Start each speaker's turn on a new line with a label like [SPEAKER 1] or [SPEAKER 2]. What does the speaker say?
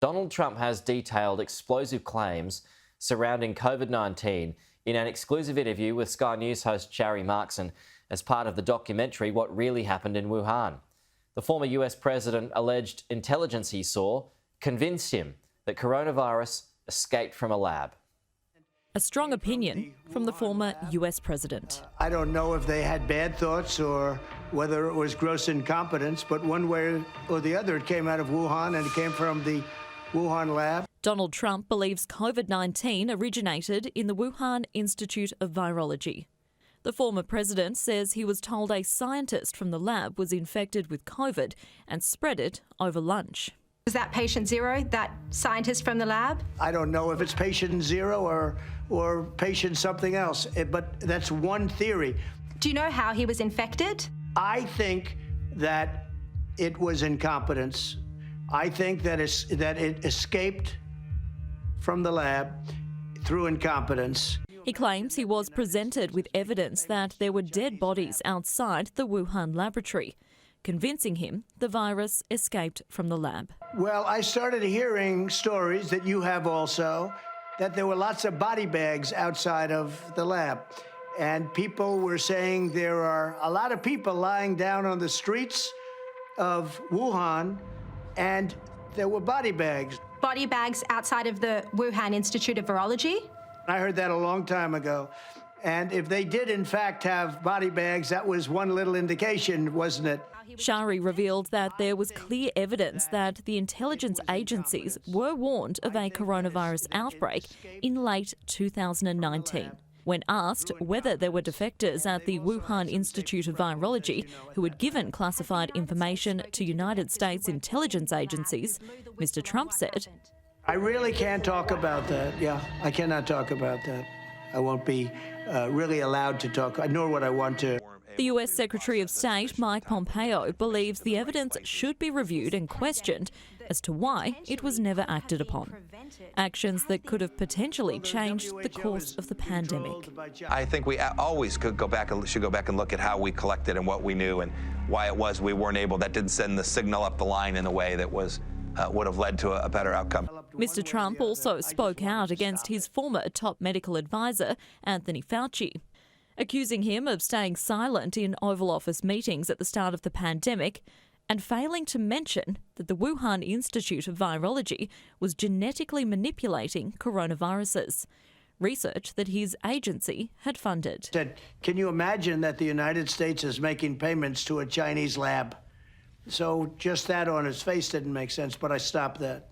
[SPEAKER 1] Donald Trump has detailed explosive claims surrounding COVID-19 in an exclusive interview with Sky News host Sharri Markson as part of the documentary What Really Happened in Wuhan. The former US president alleged intelligence he saw convinced him that coronavirus escaped from a lab.
[SPEAKER 2] A strong opinion from the former US president.
[SPEAKER 3] I don't know if they had bad thoughts or whether it was gross incompetence, but one way or the other, it came out of Wuhan and it came from the Wuhan lab.
[SPEAKER 2] Donald Trump believes COVID-19 originated in the Wuhan Institute of Virology. The former president says he was told a scientist from the lab was infected with COVID and spread it over lunch.
[SPEAKER 4] Was that patient zero, that scientist from the lab?
[SPEAKER 3] I don't know if it's patient zero or patient something else, but that's one theory.
[SPEAKER 4] Do you know how he was infected?
[SPEAKER 3] I think that it was incompetence. I think that it escaped from the lab through incompetence.
[SPEAKER 2] He claims he was presented with evidence that there were dead bodies outside the Wuhan laboratory, convincing him the virus escaped from the lab.
[SPEAKER 3] Well, I started hearing stories that you have also, that there were lots of body bags outside of the lab. And people were saying there are a lot of people lying down on the streets of Wuhan, and there were body bags.
[SPEAKER 4] Body bags outside of the Wuhan Institute of Virology?
[SPEAKER 3] I heard that a long time ago. And if they did, in fact, have body bags, that was one little indication, wasn't it?
[SPEAKER 2] Sharri revealed that there was clear evidence that the intelligence agencies were warned of a coronavirus outbreak in late 2019. When asked whether there were defectors at the Wuhan Institute of Virology who had given classified information to United States intelligence agencies, Mr. Trump said,
[SPEAKER 3] I really can't talk about that. Yeah, I cannot talk about that. I won't be really allowed to talk, nor would I want to.
[SPEAKER 2] The US Secretary of State Mike Pompeo believes the evidence should be reviewed and questioned as to why it was never acted upon. Actions that could have potentially changed the course of the pandemic.
[SPEAKER 5] I think we always should go back and look at how we collected and what we knew and why it was we weren't able. That didn't send the signal up the line in a way that was would have led to a better outcome.
[SPEAKER 2] Mr. Trump also spoke out against his former top medical advisor, Anthony Fauci, accusing him of staying silent in Oval Office meetings at the start of the pandemic and failing to mention that the Wuhan Institute of Virology was genetically manipulating coronaviruses, research that his agency had funded.
[SPEAKER 3] Can you imagine that the United States is making payments to a Chinese lab? So just that on its face didn't make sense, but I stopped that.